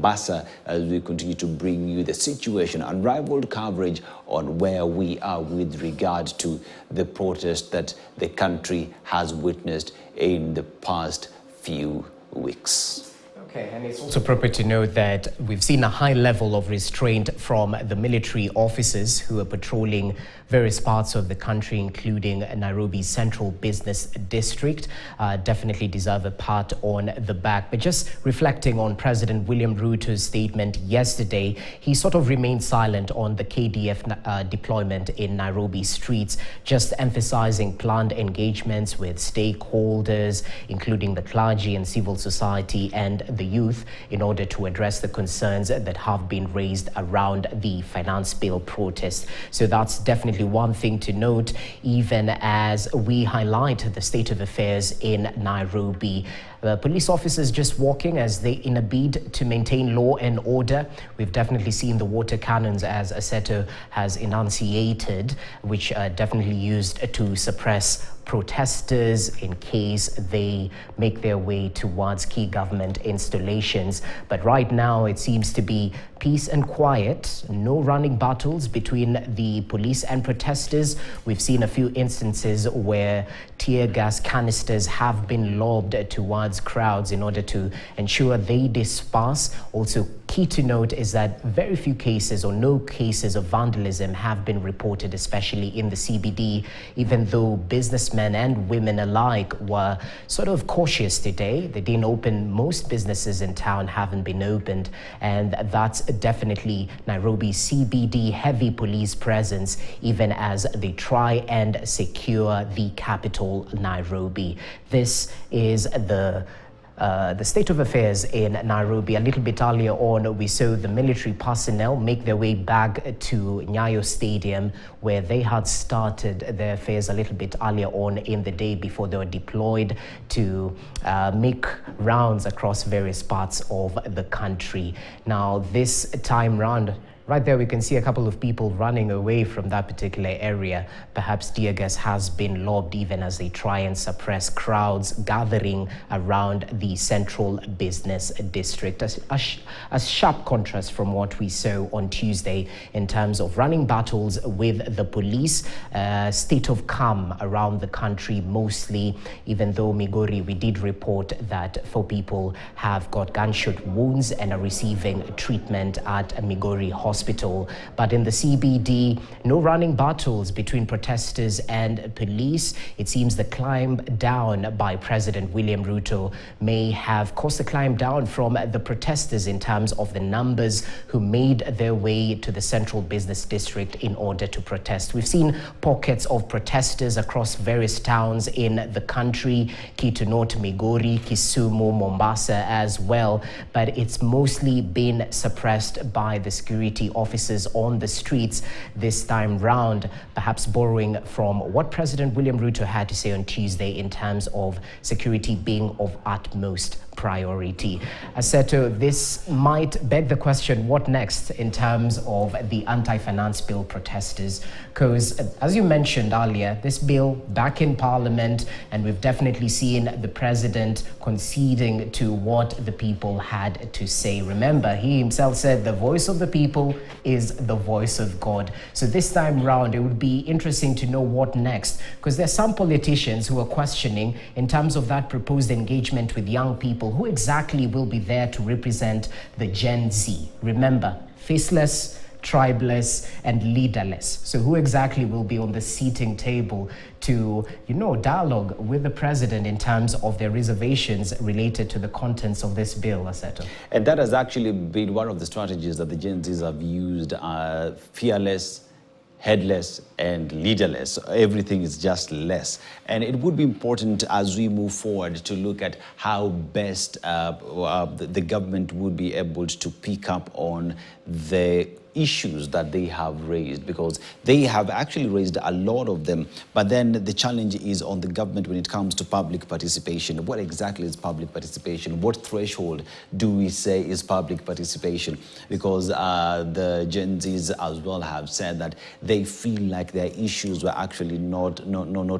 Mombasa as we continue to bring you the situation, unrivaled coverage on where we are with regard to the protest that the country has witnessed in the past few weeks. Okay, and it's also appropriate to note that we've seen a high level of restraint from the military officers who are patrolling various parts of the country, including Nairobi's central business district. Definitely deserve a pat on the back. But just reflecting on President William Ruto's statement yesterday, he sort of remained silent on the KDF deployment in Nairobi streets, just emphasizing planned engagements with stakeholders, including the clergy and civil society and the youth, in order to address the concerns that have been raised around the finance bill protest. So that's definitely one thing to note, even as we highlight the state of affairs in Nairobi. Police officers just walking as they in a bid to maintain law and order. We've definitely seen the water cannons, as Aseto has enunciated, which are definitely used to suppress protesters in case they make their way towards key government installations. But right now it seems to be peace and quiet, no running battles between the police and protesters. We've seen a few instances where tear gas canisters have been lobbed towards crowds in order to ensure they disperse. Also, key to note is that very few cases or no cases of vandalism have been reported, especially in the CBD, even though businessmen and women alike were sort of cautious today. They didn't open. Most businesses in town haven't been opened, and that's definitely Nairobi's CBD heavy police presence, even as they try and secure the capital, Nairobi. This is the state of affairs in Nairobi. A little bit earlier on, we saw the military personnel make their way back to Nyayo Stadium, where they had started their affairs a little bit earlier on in the day before they were deployed to make rounds across various parts of the country. Now, this time round, right there, we can see a couple of people running away from that particular area. Perhaps tear gas has been lobbed even as they try and suppress crowds gathering around the central business district. A sharp contrast from what we saw on Tuesday in terms of running battles with the police. State of calm around the country mostly, even though Migori, we did report that 4 people have got gunshot wounds and are receiving treatment at Migori Hospital. But in the CBD, no running battles between protesters and police. It seems the climb down by President William Ruto may have caused the climb down from the protesters in terms of the numbers who made their way to the central business district in order to protest. We've seen pockets of protesters across various towns in the country, key to note Migori, Kisumu, Mombasa as well, but it's mostly been suppressed by the security officers on the streets this time round, perhaps borrowing from what President William Ruto had to say on Tuesday in terms of security being of utmost priority. Aseto, this might beg the question, what next in terms of the anti-finance bill protesters? Because as you mentioned earlier, this bill back in Parliament, and we've definitely seen the president conceding to what the people had to say. Remember, he himself said the voice of the people is the voice of God. So this time round, it would be interesting to know what next, because there's some politicians who are questioning in terms of that proposed engagement with young people, who exactly will be there to represent the Gen Z. Remember, faceless, tribeless, and leaderless. So who exactly will be on the seating table to, dialogue with the president in terms of their reservations related to the contents of this bill, Aseto? And that has actually been one of the strategies that the Gen Zs have used, fearless, headless and leaderless. Everything is just less. And it would be important as we move forward to look at how best the government would be able to pick up on the issues that they have raised, because they have actually raised a lot of them. But then the challenge is on the government when it comes to public participation. What exactly is public participation? What threshold do we say is public participation? Because the Gen Zs as well have said that they feel like their issues were actually not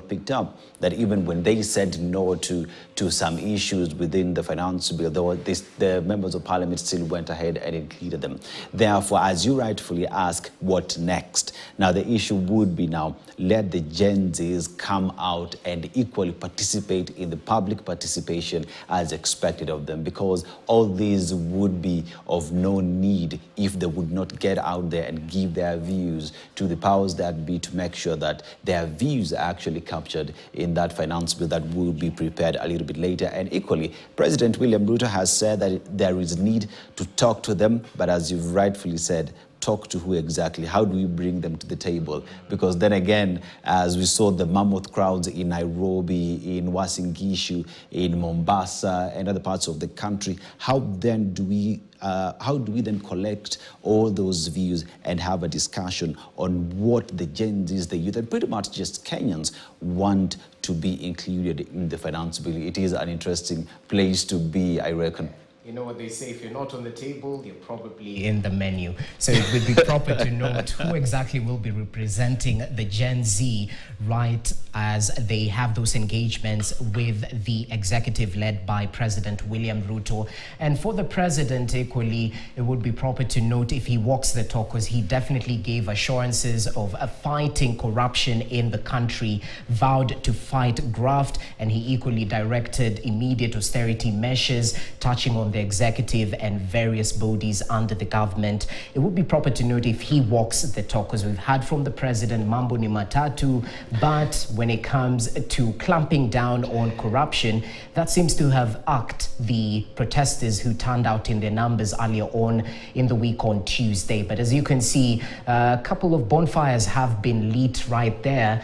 picked up. That even when they said no to some issues within the finance bill, the members of parliament still went ahead and included them. Therefore, as you rightfully ask, what next? Now, the issue would be now, let the Gen Zs come out and equally participate in the public participation as expected of them, because all these would be of no need if they would not get out there and give their views to the powers that be, to make sure that their views are actually captured in that finance bill that will be prepared a little bit later. And equally, President William Ruto has said that there is need to talk to them, but as you've rightfully said, talk to who exactly? How do we bring them to the table? Because then again, as we saw the mammoth crowds in Nairobi, in Uasin Gishu, in Mombasa, and other parts of the country, how do we then collect all those views and have a discussion on what the Gen Zs, the youth, and pretty much just Kenyans want to be included in the finance bill? It is an interesting place to be, I reckon. You know what they say, if you're not on the table, you're probably in the menu. So it would be proper to note who exactly will be representing the Gen Z, right, as they have those engagements with the executive led by President William Ruto. And for the president, equally, it would be proper to note if he walks the talk, because he definitely gave assurances of fighting corruption in the country, vowed to fight graft, and he equally directed immediate austerity measures touching on the executive and various bodies under the government. It would be proper to note if he walks the talk, because we've heard from the president, mambo ni matatu, but when it comes to clamping down on corruption, that seems to have irked the protesters who turned out in their numbers earlier on in the week on Tuesday. But as you can see, a couple of bonfires have been lit right there,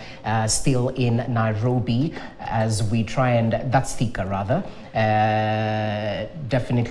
still in Nairobi, as we try and, that's Thika rather, definitely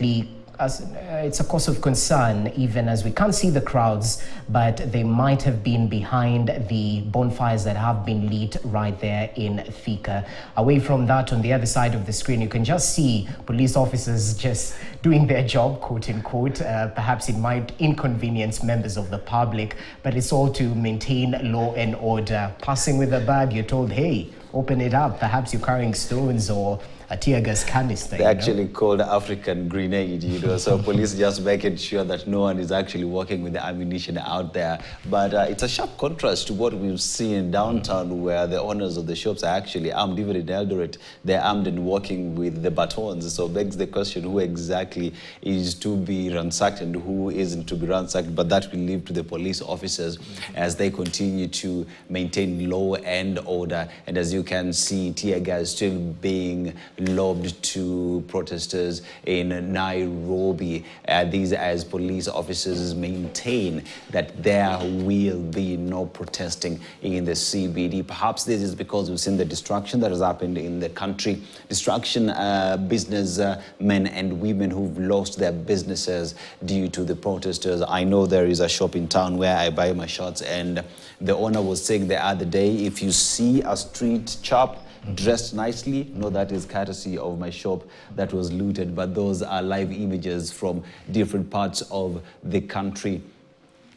it's a cause of concern, even as we can't see the crowds, but they might have been behind the bonfires that have been lit right there in Thika. Away from that, on the other side of the screen, you can just see police officers just doing their job, quote unquote. Perhaps it might inconvenience members of the public, but it's all to maintain law and order. Passing with a bag, you're told, hey, open it up. Perhaps you're carrying stones or a tear gas canister. They actually called African grenade, so police just making sure that no one is actually walking with the ammunition out there. But it's a sharp contrast to what we've seen downtown, where the owners of the shops are actually armed. Even in Eldoret, they're armed and walking with the batons. So begs the question, who exactly is to be ransacked and who isn't to be ransacked? But that will leave to the police officers as they continue to maintain law and order. And as you can see, tear gas still being lobbed to protesters in Nairobi. These as police officers maintain that there will be no protesting in the CBD. Perhaps this is because we've seen the destruction that has happened in the country. Destruction, businessmen and women who've lost their businesses due to the protesters. I know there is a shop in town where I buy my shirts, and the owner was saying the other day, if you see a street chop dressed nicely, no, that is courtesy of my shop that was looted. But those are live images from different parts of the country.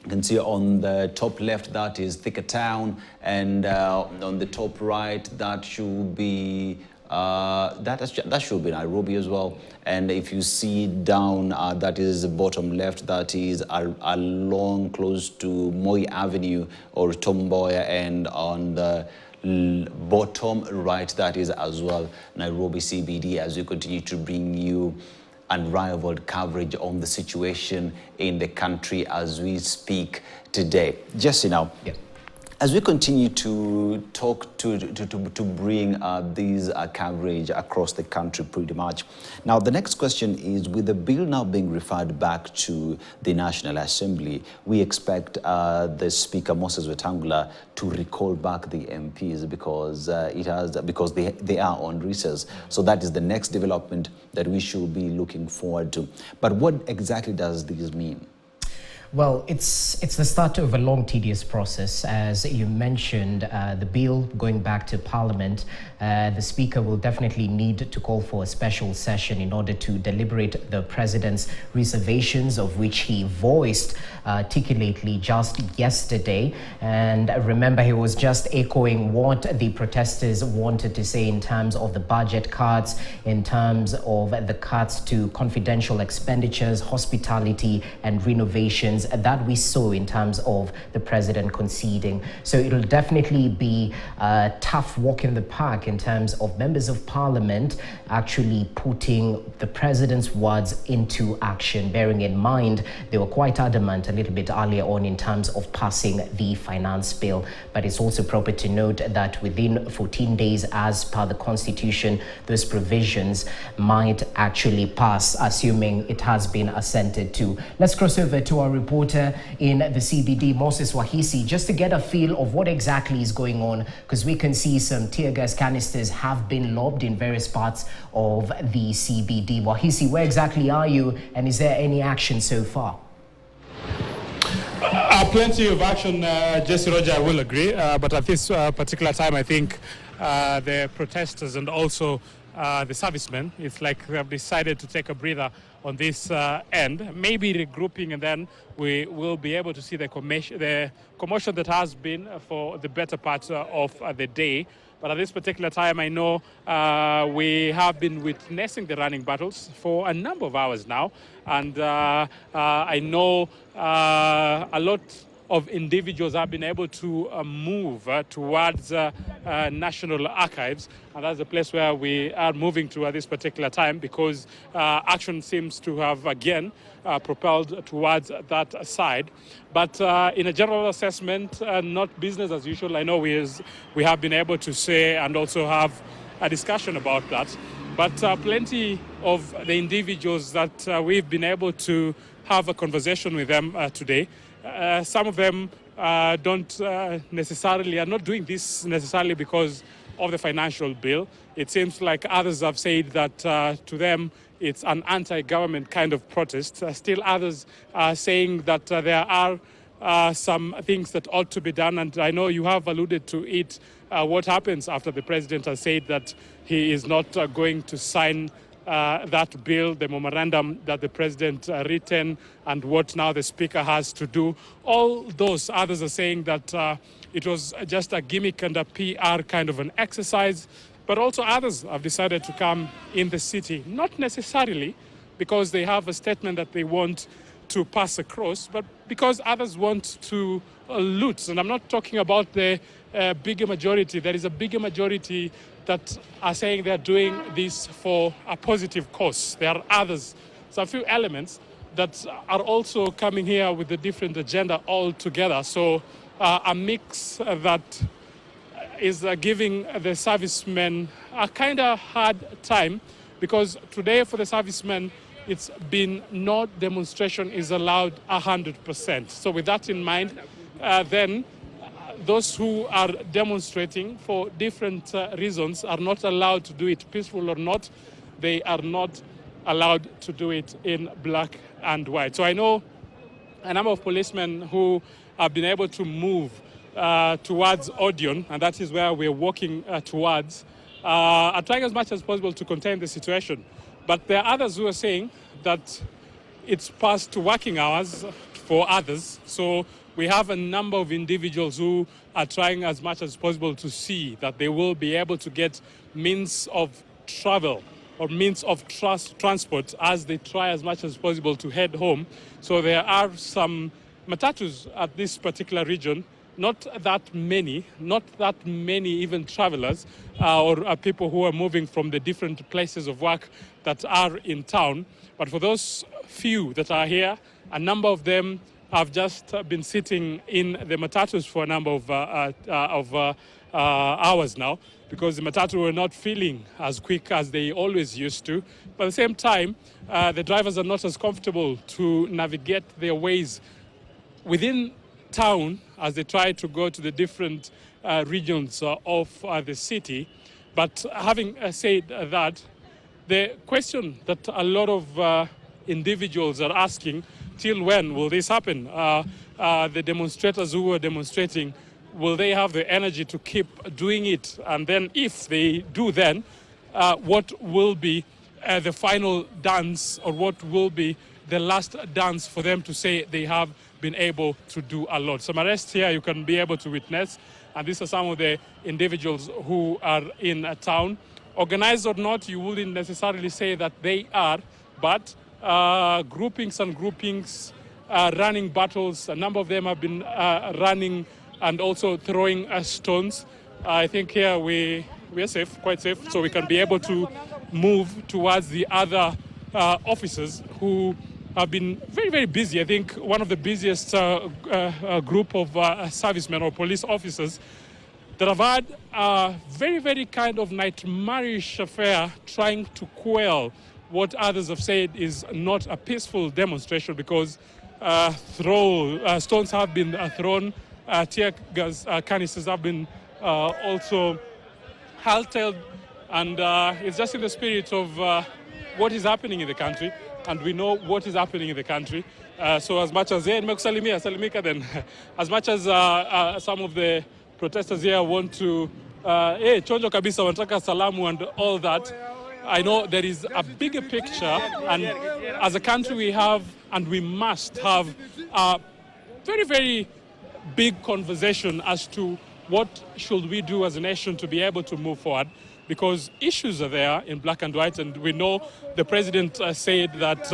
You can see on the top left, that is Thika Town, and on the top right, that should be that should be Nairobi as well. And if you see down, that is bottom left, that is along close to Moi Avenue or Tomboya, and on the bottom right, that is as well Nairobi CBD, as we continue to bring you unrivaled coverage on the situation in the country as we speak today. Jesse, now, as we continue to talk to bring these coverage across the country pretty much. Now, the next question is, with the bill now being referred back to the National Assembly, we expect the Speaker, Moses Wetangula, to recall back the MPs because they are on recess. So that is the next development that we should be looking forward to. But what exactly does this mean? Well, it's the start of a long, tedious process. As you mentioned, the bill going back to Parliament, the Speaker will definitely need to call for a special session in order to deliberate the President's reservations, of which he voiced articulately just yesterday. And remember, he was just echoing what the protesters wanted to say in terms of the budget cuts, in terms of the cuts to confidential expenditures, hospitality and renovations that we saw in terms of the president conceding. So it'll definitely be a tough walk in the park in terms of members of parliament actually putting the president's words into action, bearing in mind they were quite adamant a little bit earlier on in terms of passing the finance bill. But it's also proper to note that within 14 days, as per the constitution, those provisions might actually pass, assuming it has been assented to. Let's cross over to our reporter in the CBD, Moses Wahisi, just to get a feel of what exactly is going on, because we can see some tear gas canisters have been lobbed in various parts of the CBD. Wahisi, where exactly are you, and is there any action so far? Plenty of action, Jesse Roger, I will agree. But at this particular time, I think the protesters and also the servicemen, it's like they have decided to take a breather on this end, maybe regrouping, and then we will be able to see the commotion that has been for the better part of the day. But at this particular time, I know we have been witnessing the running battles for a number of hours now. And I know a lot of individuals have been able to move towards National Archives. And that's the place where we are moving to at this particular time, because action seems to have again propelled towards that side. But in a general assessment, not business as usual. I know we have been able to say and also have a discussion about that. But plenty of the individuals that we've been able to have a conversation with them today, some of them are not doing this necessarily because of the financial bill. It seems like others have said that to them it's an anti-government kind of protest. Still others are saying that there are some things that ought to be done, and I know you have alluded to it. What happens after the president has said that he is not going to sign that bill, the memorandum that the president written, and what now the speaker has to do. All those others are saying that it was just a gimmick and a PR kind of an exercise. But also others have decided to come in the city, not necessarily because they have a statement that they want to pass across, but because others want to loot. And I'm not talking about the bigger majority. There is a bigger majority that are saying they're doing this for a positive cause. There are others. So a few elements that are also coming here with a different agenda altogether. So a mix that is giving the servicemen a kind of hard time, because today for the servicemen, it's been no demonstration is allowed 100%. So with that in mind, then those who are demonstrating for different reasons are not allowed to do it peaceful or not. They are not allowed to do it in black and white. So I know a number of policemen who have been able to move towards Odeon, and that is where we're walking towards, are trying as much as possible to contain the situation. But there are others who are saying that it's past working hours for others. So we have a number of individuals who are trying as much as possible to see that they will be able to get means of travel or means of transport as they try as much as possible to head home. So there are some matatus at this particular region, not that many even travelers or people who are moving from the different places of work that are in town. But for those few that are here, a number of them have just been sitting in the matatus for a number of hours now, because the matatu were not feeling as quick as they always used to. But at the same time, the drivers are not as comfortable to navigate their ways within town as they try to go to the different regions of the city. But having said that, the question that a lot of individuals are asking till when will this happen? The demonstrators who were demonstrating, will they have the energy to keep doing it? And then if they do, then what will be the final dance, or what will be the last dance for them to say they have been able to do a lot? Some arrests here you can be able to witness, and these are some of the individuals who are in a town. Organized or not, you wouldn't necessarily say that they are, but groupings and groupings, running battles. A number of them have been running and also throwing stones. I think here we're safe, quite safe, so we can be able to move towards the other officers who have been very, very busy. I think one of the busiest group of servicemen or police officers that have had a very, very kind of nightmarish affair trying to quell what others have said is not a peaceful demonstration, because stones have been thrown, tear gas canisters have been also halted, and it's just in the spirit of what is happening in the country, and we know what is happening in the country. So as much as as much as some of the protesters here want to chonjo kabisa, wanataka salamu and all that, I know there is a bigger picture, and as a country we have and we must have a very, very big conversation as to what should we do as a nation to be able to move forward, because issues are there in black and white, and we know the president said that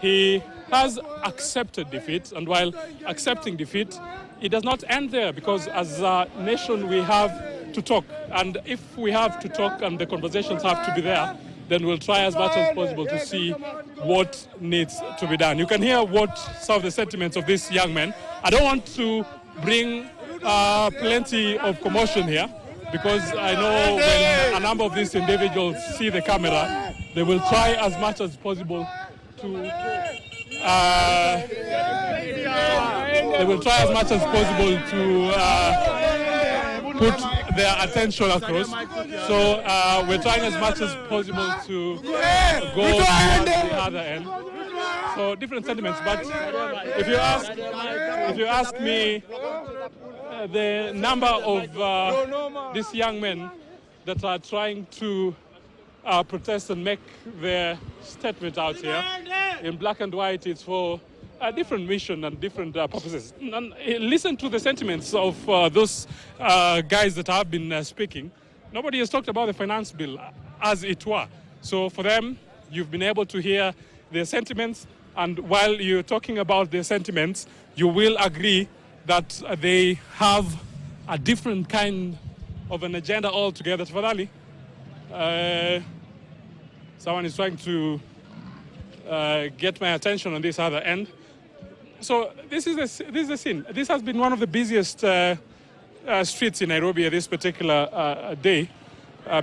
he has accepted defeat, and while accepting defeat, it does not end there, because as a nation we have to talk, and if we have to talk and the conversations have to be there, then we'll try as much as possible to see what needs to be done. You can hear what some of the sentiments of this young man. I don't want to bring plenty of commotion here, because I know when a number of these individuals see the camera, they will try as much as possible to put their attention across. So we're trying as much as possible to go to the other end. So different sentiments, but if you ask me, the number of these young men that are trying to protest and make their statement out here in black and white, it's for a different mission and different purposes. And listen to the sentiments of those guys that have been speaking. Nobody has talked about the finance bill as it were. So for them, you've been able to hear their sentiments, and while you're talking about their sentiments, you will agree that they have a different kind of an agenda altogether. Tafadhali, someone is trying to get my attention on this other end. So this is the scene. This has been one of the busiest streets in Nairobi this particular day,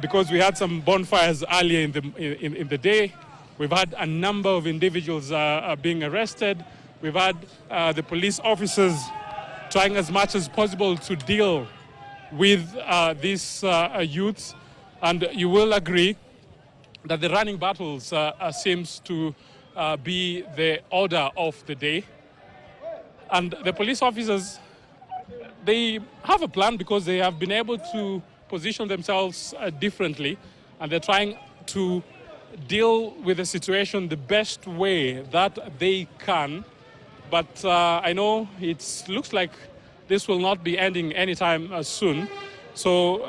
because we had some bonfires earlier in the day. We've had a number of individuals being arrested. We've had the police officers trying as much as possible to deal with these youths, and you will agree that the running battles seems to be the order of the day. And the police officers, they have a plan, because they have been able to position themselves differently, and they're trying to deal with the situation the best way that they can. But I know it looks like this will not be ending anytime soon. So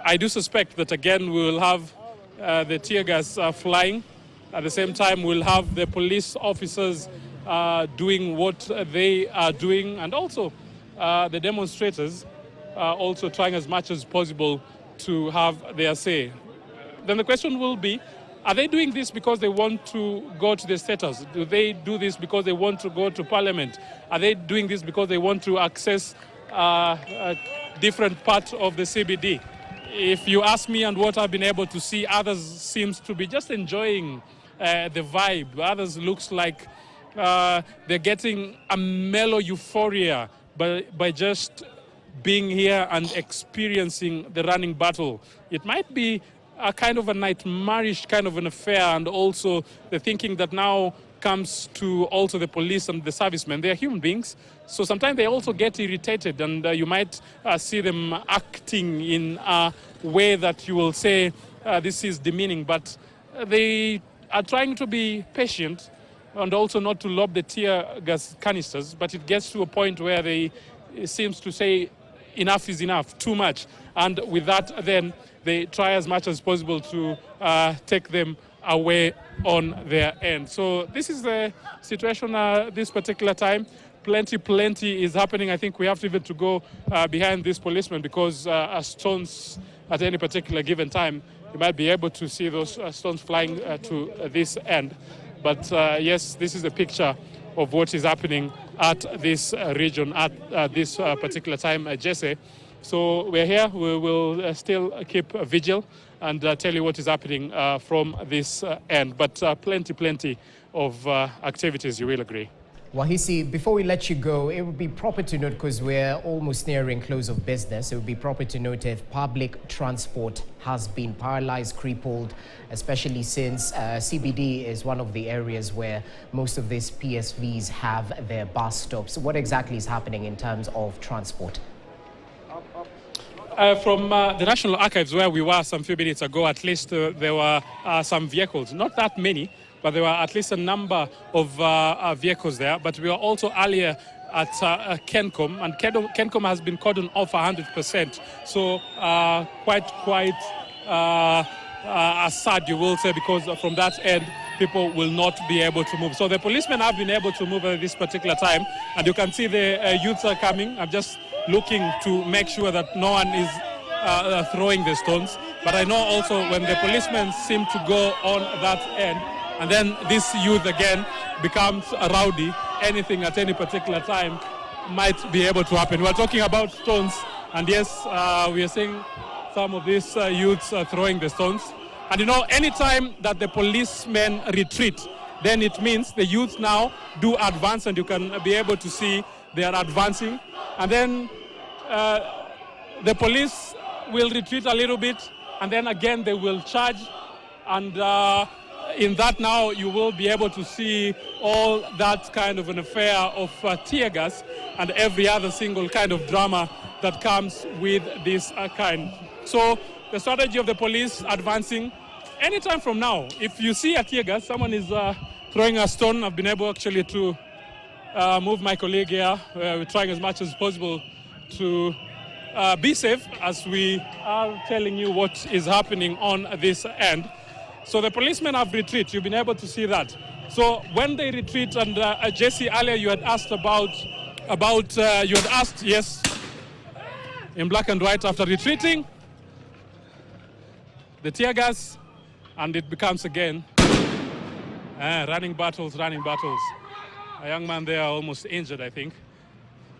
I do suspect that again we will have the tear gas flying. At the same time, we'll have the police officers doing what they are doing, and also the demonstrators also trying as much as possible to have their say. Then the question will be, are they doing this because they want to go to the statehouse? Do they do this because they want to go to Parliament? Are they doing this because they want to access a different part of the CBD? If you ask me and what I've been able to see, others seems to be just enjoying the vibe. Others looks like they're getting a mellow euphoria by just being here and experiencing the running battle. It might be a kind of a nightmarish kind of an affair, and also the thinking that now comes to also the police and the servicemen, they are human beings. So sometimes they also get irritated, and you might see them acting in a way that you will say this is demeaning, but they are trying to be patient and also not to lob the tear gas canisters, but it gets to a point where it seems to say enough is enough, too much. And with that, then they try as much as possible to take them away on their end. So this is the situation this particular time. Plenty is happening. I think we have to even to go behind this policeman, because stones at any particular given time, you might be able to see those stones flying to this end. But yes, this is a picture of what is happening at this region at this particular time, Jesse. So we're here. We will still keep vigil and tell you what is happening from this end. But plenty of activities, you will agree. Wahisi, before we let you go, it would be proper to note, because we're almost nearing close of business, it would be proper to note if public transport has been paralyzed, crippled, especially since CBD is one of the areas where most of these PSVs have their bus stops. What exactly is happening in terms of transport? From the National Archives, where we were some few minutes ago, at least there were some vehicles, not that many, but there were at least a number of vehicles there. But we were also earlier at Kencom, and Kencom has been cordoned off 100%. So quite sad, you will say, because from that end, people will not be able to move. So the policemen have been able to move at this particular time, and you can see the youths are coming. I'm just looking to make sure that no one is throwing the stones. But I know also when the policemen seem to go on that end, and then this youth again becomes rowdy, anything at any particular time might be able to happen. We're talking about stones, and yes, we are seeing some of these youths throwing the stones. And you know, anytime that the policemen retreat, then it means the youth now do advance, and you can be able to see they are advancing. And then the police will retreat a little bit, and then again they will charge. And in that now you will be able to see all that kind of an affair of tear gas and every other single kind of drama that comes with this kind. So the strategy of the police advancing, anytime from now, if you see a tear gas, someone is throwing a stone. I've been able actually to move my colleague here. We're trying as much as possible to be safe as we are telling you what is happening on this end. So the policemen have retreated. You've been able to see that. So when they retreat, and Jesse, earlier you had asked you had asked, yes, in black and white, after retreating, the tear gas, and it becomes again running battles. A young man there almost injured, I think,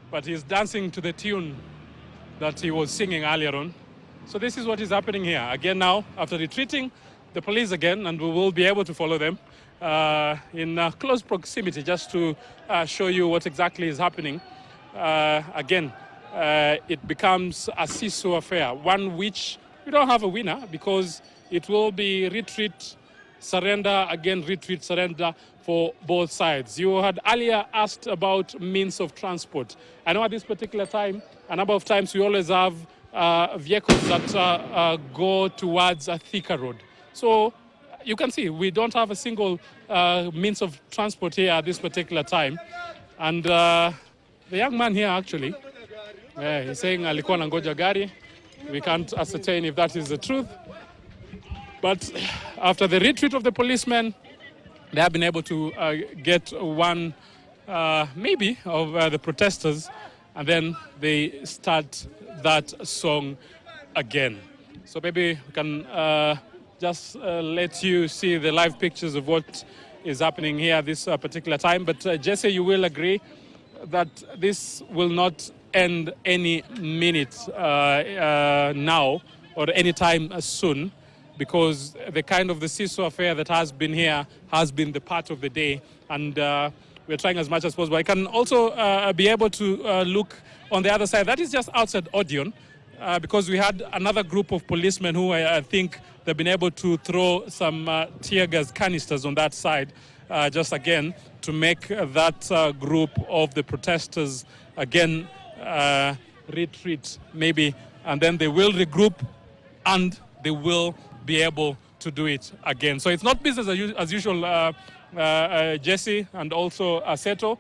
but he's dancing to the tune that he was singing earlier on. So this is what is happening here. Again now, after retreating, the police again, and we will be able to follow them in close proximity just to show you what exactly is happening. Again, it becomes a seesaw affair, one which we don't have a winner, because it will be retreat, surrender, again retreat, surrender for both sides. You had earlier asked about means of transport. I know at this particular time, a number of times we always have vehicles that go towards a thicker road. So you can see we don't have a single means of transport here at this particular time. And the young man here actually, he's saying alikuwa nangoja gari. We can't ascertain if that is the truth. But after the retreat of the policemen, they have been able to get one maybe of the protesters, and then they start that song again. So maybe we can just let you see the live pictures of what is happening here at this particular time. But Jesse, you will agree that this will not end any minute now or any time soon, because the kind of the seesaw affair that has been here has been the part of the day, and we're trying as much as possible. I can also be able to look on the other side. That is just outside Odeon, because we had another group of policemen who I think they've been able to throw some tear gas canisters on that side. just again to make that group of the protesters again retreat maybe, and then they will regroup and they will be able to do it again. So it's not business as usual, Jesse and also Seto,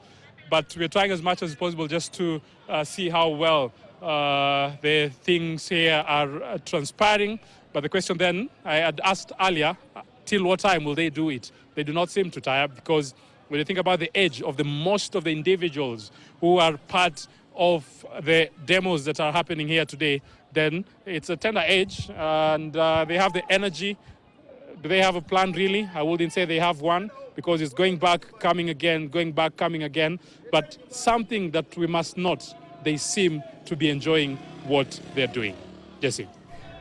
but we're trying as much as possible just to see how well the things here are transpiring. But the question then, I had asked earlier, till what time will they do it? They do not seem to tire, because when you think about the age of most of the individuals who are part of the demos that are happening here today, then it's a tender age, and they have the energy. Do they have a plan, really? I wouldn't say they have one, because it's going back, coming again, going back, coming again. But something that we must not, they seem to be enjoying what they're doing. Jesse.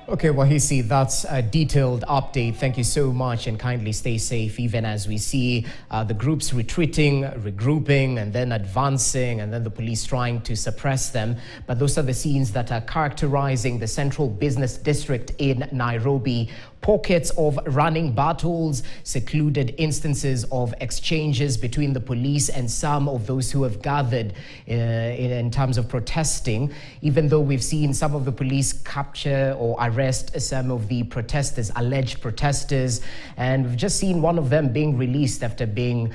Okay, Wahisi, that's a detailed update. Thank you so much, and kindly stay safe even as we see the groups retreating, regrouping, and then advancing, and then the police trying to suppress them. But those are the scenes that are characterizing the central business district in Nairobi. Pockets of running battles, secluded instances of exchanges between the police and some of those who have gathered in terms of protesting, even though we've seen some of the police capture or arrest some of the protesters, alleged protesters, and we've just seen one of them being released after being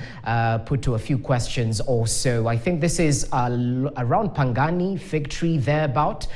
put to a few questions also. I think this is around Pangani, Fig Tree, thereabout.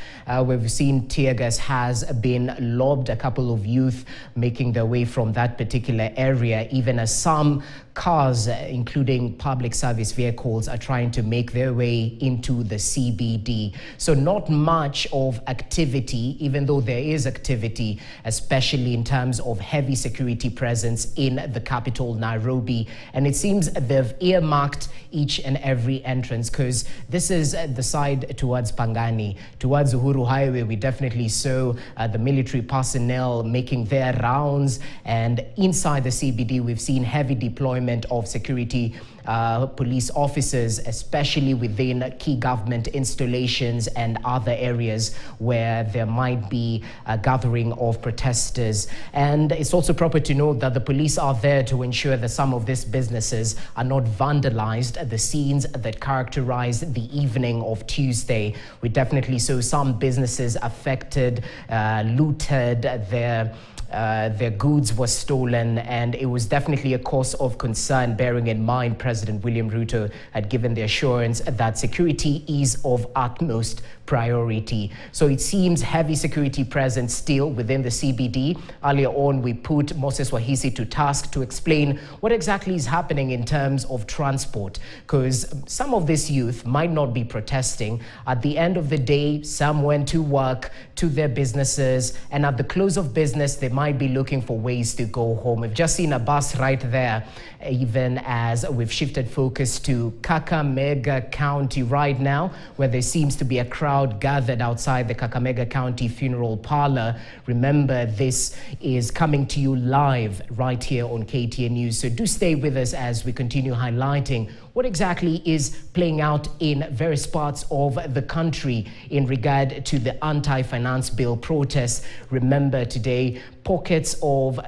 We've seen tear gas has been lobbed, a couple of youth making their way from that particular area, even as some cars, including public service vehicles, are trying to make their way into the CBD. So not much of activity, even though there is activity, especially in terms of heavy security presence in the capital, Nairobi. And it seems they've earmarked each and every entrance, because this is the side towards Pangani. Towards Uhuru Highway, we definitely saw the military personnel making their rounds. And inside the CBD, we've seen heavy deployment of security police officers, especially within key government installations and other areas where there might be a gathering of protesters. And it's also proper to note that the police are there to ensure that some of these businesses are not vandalized. The scenes that characterized the evening of Tuesday, we definitely saw some businesses affected, looted, their goods were stolen, and it was definitely a cause of concern, bearing in mind President William Ruto had given the assurance that security is of utmost priority. So it seems heavy security presence still within the CBD. Earlier on, we put Moses Wahisi to task to explain what exactly is happening in terms of transport, because some of this youth might not be protesting. At the end of the day, some went to work, to their businesses, and at the close of business, they might be looking for ways to go home. We've just seen a bus right there, even as we've shifted focus to Kakamega County right now, where there seems to be a crowd gathered outside the Kakamega County funeral parlor. Remember, this is coming to you live right here on KTN News. So do stay with us as we continue highlighting what exactly is playing out in various parts of the country in regard to the anti-finance bill protests. Remember, today, pockets of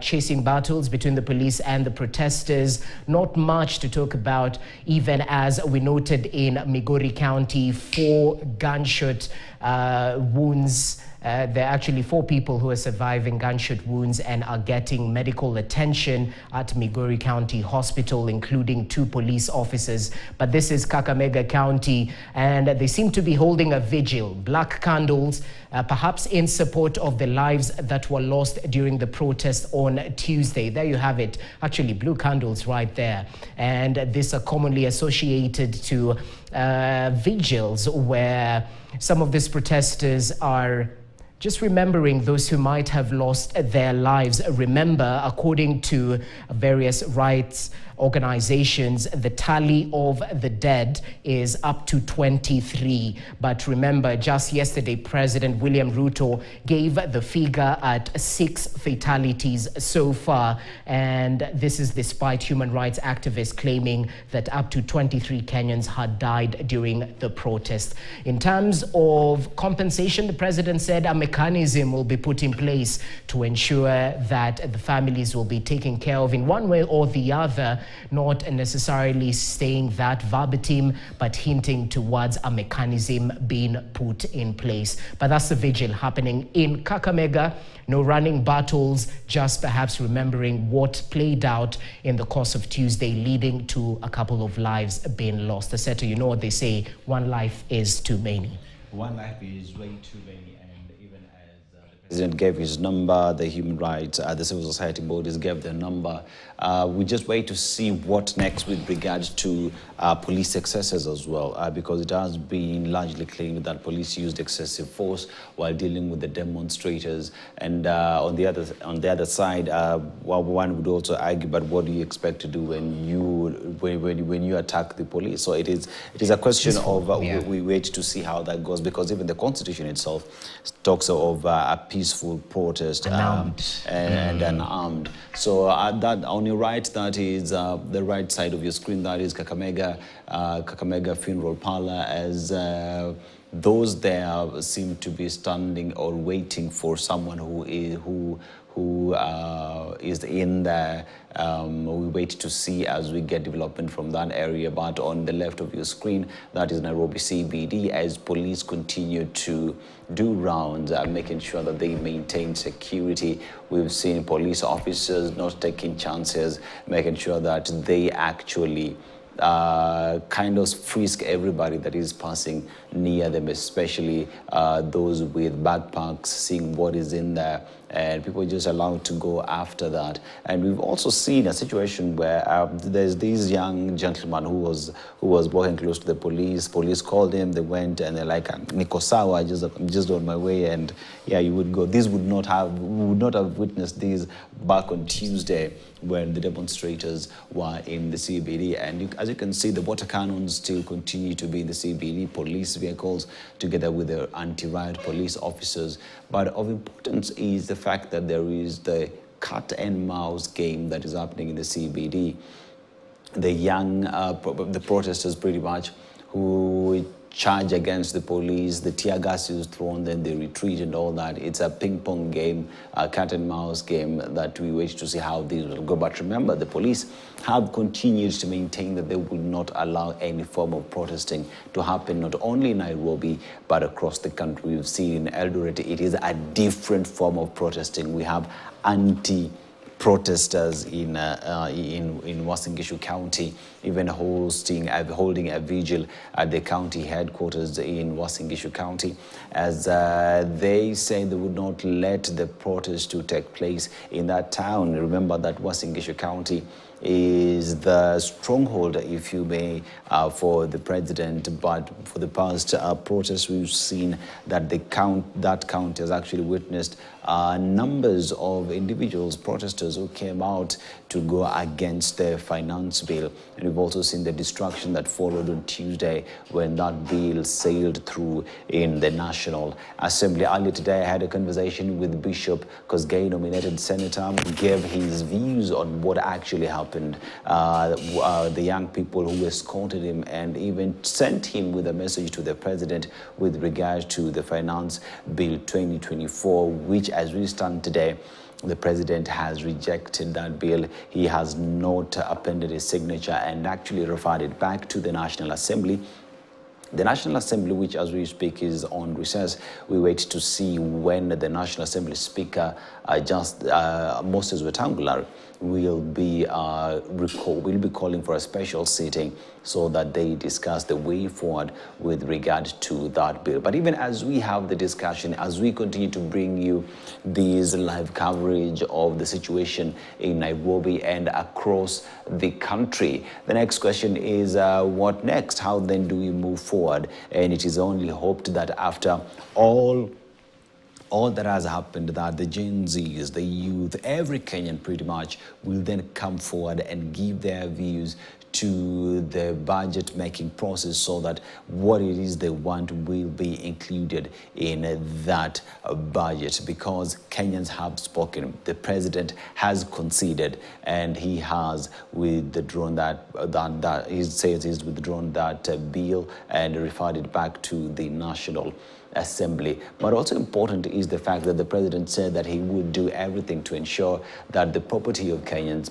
chasing battles between the police and the protesters. Not much to talk about, even as we noted in Migori County, 4 gunshot wounds. There are actually 4 people who are surviving gunshot wounds and are getting medical attention at Migori County Hospital, including 2 police officers. But this is Kakamega County, and they seem to be holding a vigil, black candles, perhaps in support of the lives that were lost during the protest on Tuesday. There you have it, actually blue candles right there. And these are commonly associated to vigils, where some of these protesters are just remembering those who might have lost their lives. Remember, according to various rights organizations, the tally of the dead is up to 23. But remember, just yesterday, President William Ruto gave the figure at 6 fatalities so far. And this is despite human rights activists claiming that up to 23 Kenyans had died during the protest. In terms of compensation, the president said, I'm mechanism will be put in place to ensure that the families will be taken care of in one way or the other, not necessarily saying that verbatim, but hinting towards a mechanism being put in place. But that's the vigil happening in Kakamega. No running battles, just perhaps remembering what played out in the course of Tuesday, leading to a couple of lives being lost. Seto, you know what they say, one life is too many. One life is way too many, and even as the President gave his number, the human rights, the civil society bodies gave their number. We just wait to see what next with regards to police excesses as well, because it has been largely claimed that police used excessive force while dealing with the demonstrators. And on the other side, well, one would also argue, but what do you expect to do when you attack the police? So it is a question of we wait to see how that goes, because even the Constitution itself talks of a peaceful protest and unarmed. So that on your right, that is the right side of your screen, that is Kakamega Funeral Parlor, as those there seem to be standing or waiting for someone who is in there. We wait to see as we get development from that area. But on the left of your screen, that is Nairobi CBD, as police continue to do rounds, making sure that they maintain security. We've seen police officers not taking chances, making sure that they actually kind of frisk everybody that is passing near them, especially those with backpacks, seeing what is in there, and people just allowed to go after that. And we've also seen a situation where there's this young gentleman who was walking close to the police. Police called him, they went, and they're like, "Niko sawa, I'm just on my way." And yeah, you would go. We would not have witnessed this back on Tuesday when the demonstrators were in the CBD. And as you can see, the water cannons still continue to be in the CBD, police vehicles together with the anti-riot police officers. But of importance is the fact that there is the cat and mouse game that is happening in the CBD. The young, the protesters pretty much, who charge against the police, the tear gas is thrown, then they retreat and all that. It's a ping-pong game, a cat and mouse game that we wait to see how these will go. But remember, the police have continued to maintain that they will not allow any form of protesting to happen, not only in Nairobi, but across the country. We've seen in Eldoret, it is a different form of protesting. We have protesters in Uasin Gishu County, even holding a vigil at the county headquarters in Uasin Gishu County, as they say they would not let the protest to take place in that town. Remember that Uasin Gishu County is the stronghold, if you may, for the president. But for the past protests, we've seen that that county has actually witnessed numbers of individuals, protesters, who came out to go against the finance bill. And we've also seen the destruction that followed on Tuesday when that bill sailed through in the National Assembly. Earlier today, I had a conversation with Bishop Kosgei, nominated senator, who gave his views on what actually happened. The young people who escorted him and even sent him with a message to the president with regard to the Finance Bill 2024, which, as we stand today, the president has rejected that bill. He has not appended his signature and actually referred it back to the National Assembly. The National Assembly, which as we speak is on recess, we wait to see when the National Assembly Speaker, Moses Wetangula, will be calling for a special sitting so that they discuss the way forward with regard to that bill. But even as we have the discussion, as we continue to bring you this live coverage of the situation in Nairobi and across the country, the next question is what next? How then do we move forward? And it is only hoped that after all that has happened, that the Gen Zs, the youth, every Kenyan pretty much will then come forward and give their views to the budget making process so that what it is they want will be included in that budget, because Kenyans have spoken. The president has conceded, and he has withdrawn that he says he's withdrawn that bill and referred it back to the National Assembly. But also important is the fact that the president said that he would do everything to ensure that the property of Kenyans,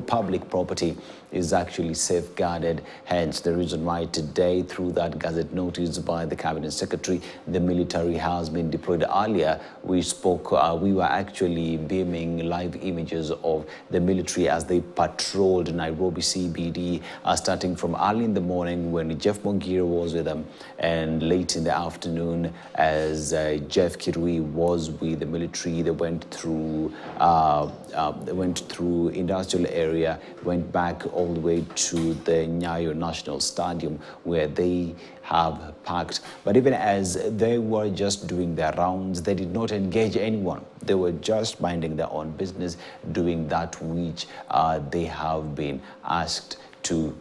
public property, is actually safeguarded. Hence the reason why today, through that gazette notice by the cabinet secretary, the military has been deployed. Earlier we spoke, we were actually beaming live images of the military as they patrolled Nairobi CBD, starting from early in the morning when Jeff Mongira was with them, and late in the afternoon as Jeff Kirui was with the military. They went through industrial area, went back all the way to the Nyayo National Stadium, where they have parked. But even as they were just doing their rounds, they did not engage anyone. They were just minding their own business, doing that which they have been asked to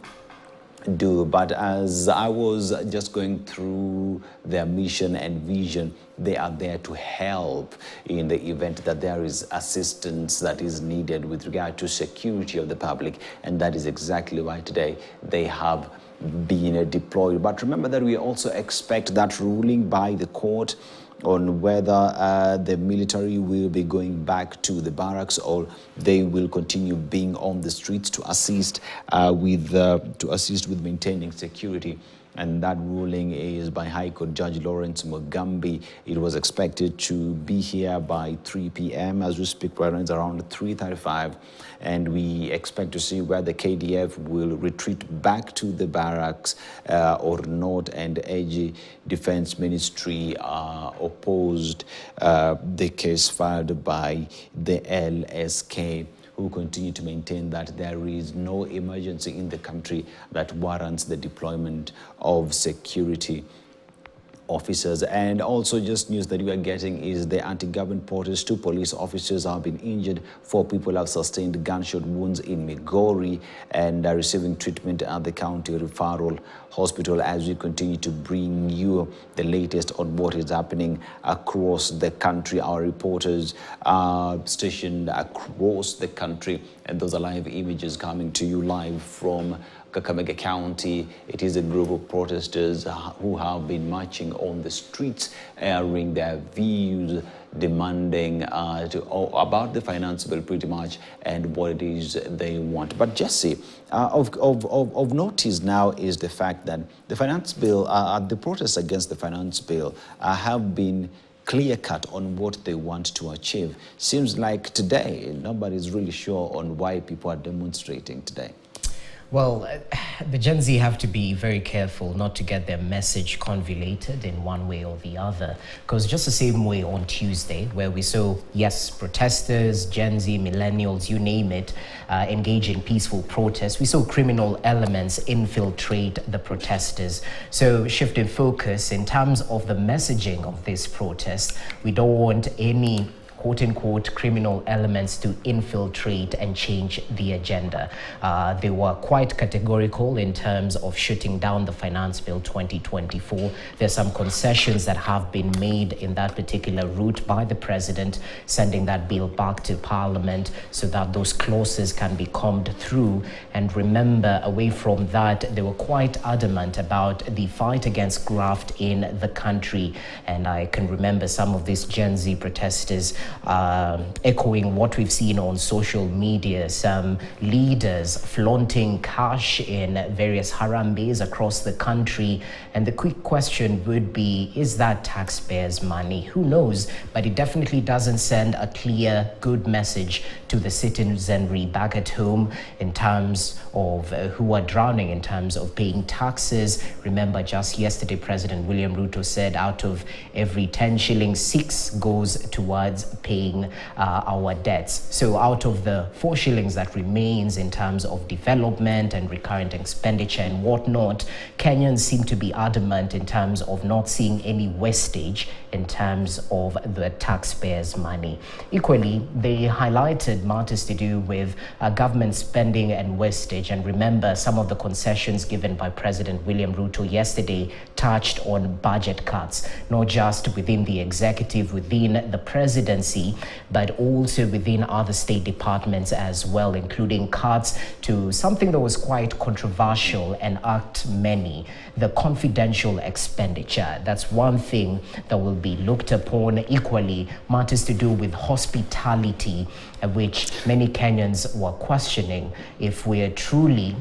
do. But as I was just going through their mission and vision, they are there to help in the event that there is assistance that is needed with regard to security of the public, and that is exactly why today they have been deployed. But remember that we also expect that ruling by the court on whether the military will be going back to the barracks or they will continue being on the streets to assist with maintaining security. And that ruling is by High Court Judge Lawrence Mugambi. It was expected to be here by 3 p.m. As we speak, right now it's around 3:35, and we expect to see where the KDF will retreat back to the barracks or not. And AG Defense Ministry opposed the case filed by the LSK, who continue to maintain that there is no emergency in the country that warrants the deployment of security officers. And also just news that we are getting is the anti-government protest. 2 police officers have been injured. 4 people have sustained gunshot wounds in Migori and are receiving treatment at the county referral hospital, as we continue to bring you the latest on what is happening across the country. Our reporters are stationed across the country, and those are live images coming to you live from Kakamega County. It is a group of protesters who have been marching on the streets, airing their views, demanding about the finance bill pretty much and what it is they want. But Jesse, of notice now is the fact that the finance bill, the protests against the finance bill have been clear-cut on what they want to achieve. Seems like today nobody's really sure on why people are demonstrating today. Well, the Gen Z have to be very careful not to get their message convoluted in one way or the other. Because just the same way on Tuesday, where we saw, yes, protesters, Gen Z, millennials, you name it, engage in peaceful protests, we saw criminal elements infiltrate the protesters. So shifting focus in terms of the messaging of this protest, we don't want any quote-unquote criminal elements to infiltrate and change the agenda. They were quite categorical in terms of shutting down the Finance Bill 2024. There's some concessions that have been made in that particular route by the president, sending that bill back to Parliament so that those clauses can be combed through. And remember, away from that, they were quite adamant about the fight against graft in the country. And I can remember some of these Gen Z protesters echoing what we've seen on social media, some leaders flaunting cash in various harambes across the country. And the quick question would be, is that taxpayers' money? Who knows? But it definitely doesn't send a clear, good message to the citizenry back at home in terms of who are drowning in terms of paying taxes. Remember, just yesterday, President William Ruto said out of every 10 shillings, 6 goes towards paying our debts. So out of the 4 shillings that remains in terms of development and recurrent expenditure and whatnot, Kenyans seem to be adamant in terms of not seeing any wastage in terms of the taxpayers' money. Equally, they highlighted matters to do with government spending and wastage. And remember, some of the concessions given by President William Ruto yesterday touched on budget cuts, not just within the executive, within the presidency, but also within other state departments as well, including cuts to something that was quite controversial and irked many, the confidential expenditure. That's one thing that will be looked upon. Equally, matters to do with hospitality, which many Kenyans were questioning if we are truly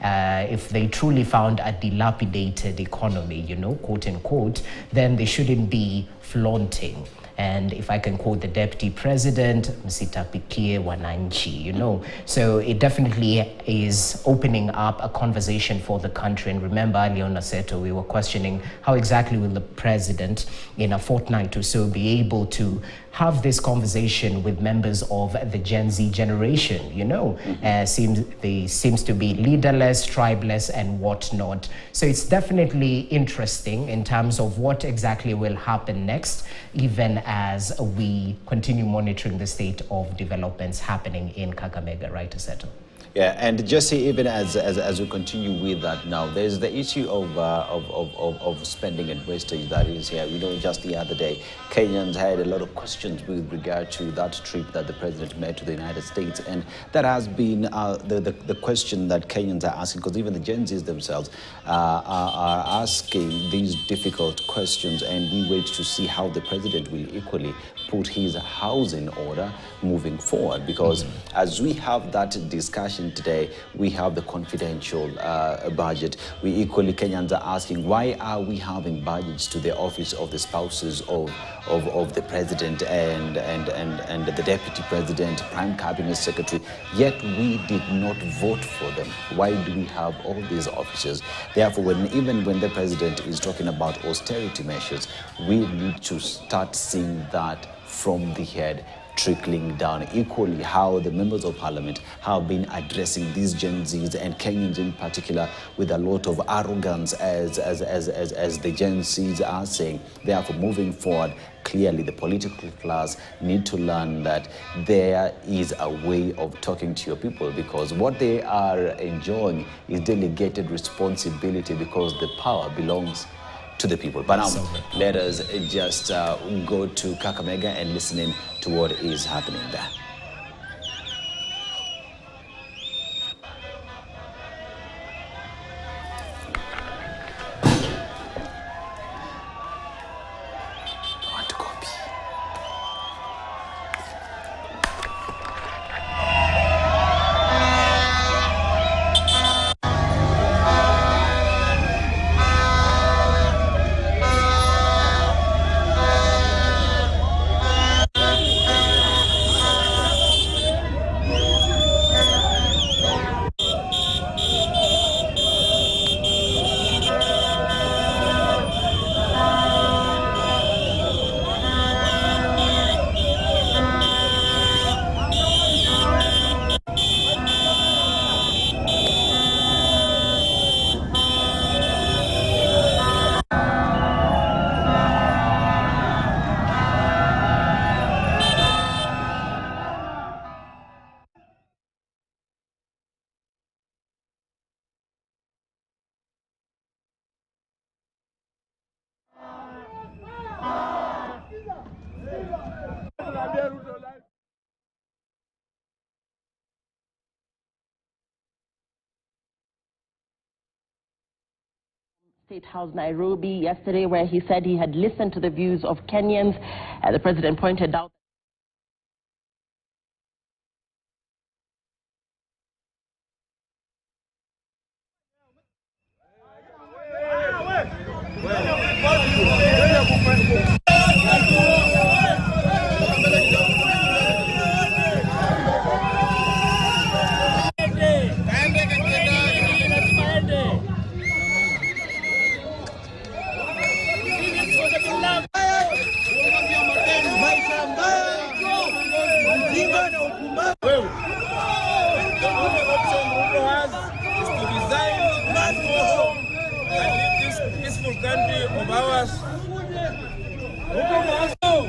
if they truly found a dilapidated economy, quote unquote, then they shouldn't be flaunting. And if I can quote the deputy president, msitapikie wananchi, So it definitely is opening up a conversation for the country. And remember, earlier on, Aseto, we were questioning how exactly will the president in a fortnight or so be able to have this conversation with members of the Gen Z generation, seems to be leaderless, tribeless, and whatnot. So it's definitely interesting in terms of what exactly will happen next, even as we continue monitoring the state of developments happening in Kakamega, right, Aseto? Yeah, and Jesse, even as we continue with that now, there's the issue of spending and wastage that is here. Just the other day, Kenyans had a lot of questions with regard to that trip that the president made to the United States, and that has been the question that Kenyans are asking, because even the Gen Zs themselves are asking these difficult questions, and we wait to see how the president will equally put his house in order moving forward, because as we have that discussion today, we have the confidential budget. We equally, Kenyans are asking, why are we having budgets to the office of the spouses of the president and the deputy president, prime cabinet secretary, yet we did not vote for them? Why do we have all these offices? Therefore, even when the president is talking about austerity measures, we need to start seeing that from the head trickling down. Equally, how the members of parliament have been addressing these Gen Zs and Kenyans in particular with a lot of arrogance, as the Gen Zs are saying. Therefore, moving forward, clearly the political class need to learn that there is a way of talking to your people, because what they are enjoying is delegated responsibility, because the power belongs to the people. But now, let us just go to Kakamega and listen in to what is happening there. Statehouse, Nairobi, yesterday, where he said he had listened to the views of Kenyans. The president pointed out Maisha mbaya country of ours.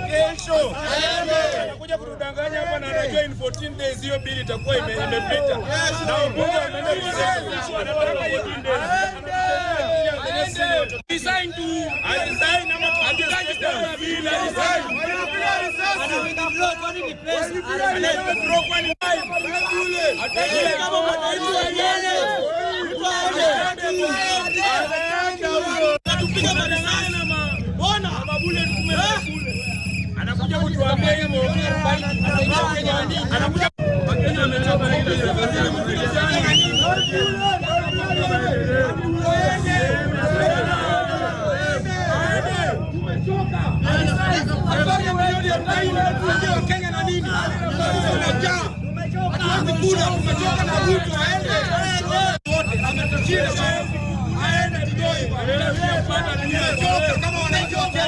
Kesho anakuja kutudanganya hapa na anajua in 14 days hiyo bili itakuwa imepita. Na ubunge ameenda kusema anataka 18 days. Resign to resign ama tukaje tena bili resign. Anakuja kutuambia hivyo anakuja Wakenya wamechoka na ile Kenya na nini? Hatuwezi kula, tumechoka na Ruto aende. Wote ametushinda aende Dubai. Anapata tumechoka kama wananchi wa Kenya.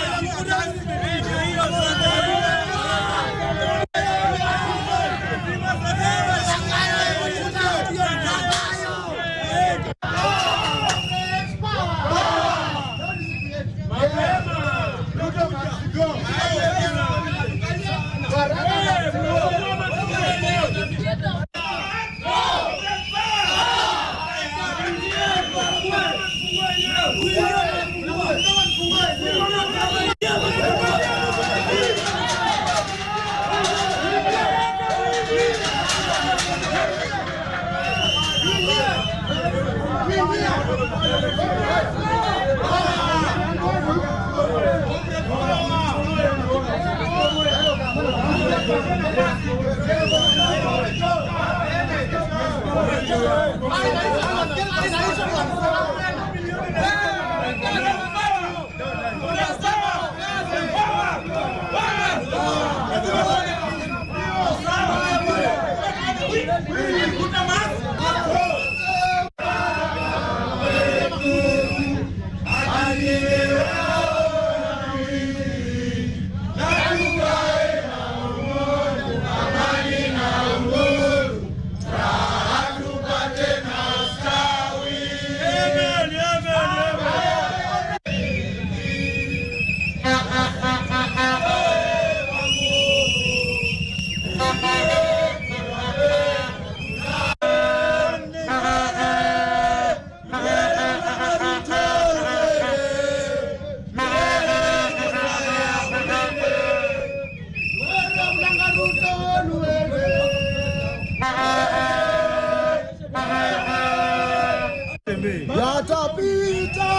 Yatapita,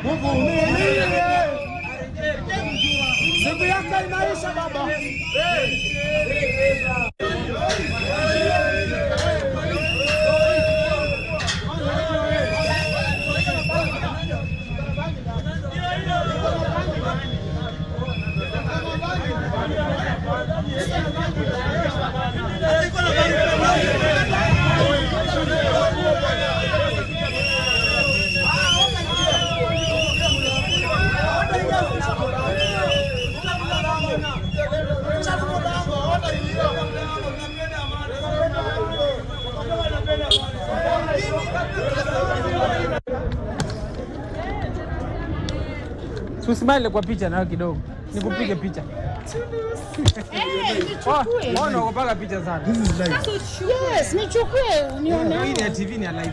uvumilie, siku yako inaisha baba. Usimale kwa picha na kidogo. Nikupige picha. Nichukue. Mbona ukopaka picha sana? Yes, nichukue nione. Hii ni TV ni live.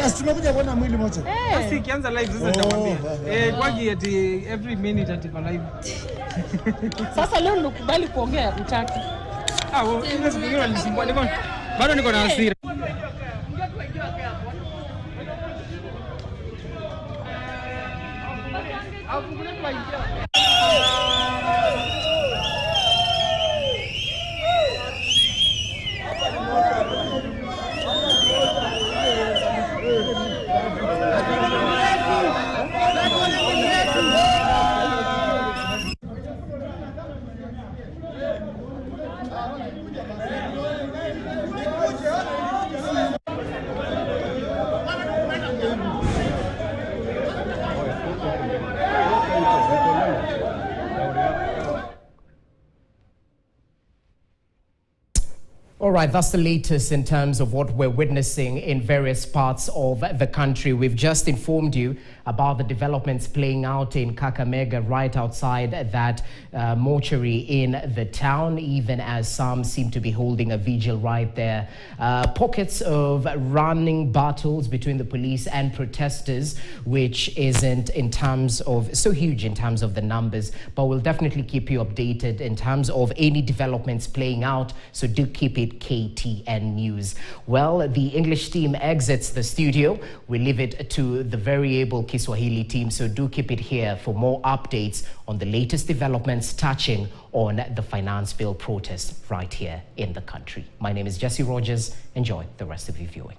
Yes, tumekuja kuona mwili moja. Basi ikianza live sasa nitakwambia. Kwagi ati every minute ati kwa live. Sasa leo ndokubali kuongea utaki. Ile siku nyingine nilisumbua. Bado niko na hasira. All right, that's the latest in terms of what we're witnessing in various parts of the country. We've just informed you about the developments playing out in Kakamega, right outside that mortuary in the town, even as some seem to be holding a vigil right there. Pockets of running battles between the police and protesters, which isn't in terms of so huge in terms of the numbers, but we'll definitely keep you updated in terms of any developments playing out. So do keep it KTN News. Well, the English team exits the studio. We leave it to the very able Kiswahili team, so do keep it here for more updates on the latest developments touching on the finance bill protest right here in the country. My name is Jesse Rogers. Enjoy the rest of your viewing.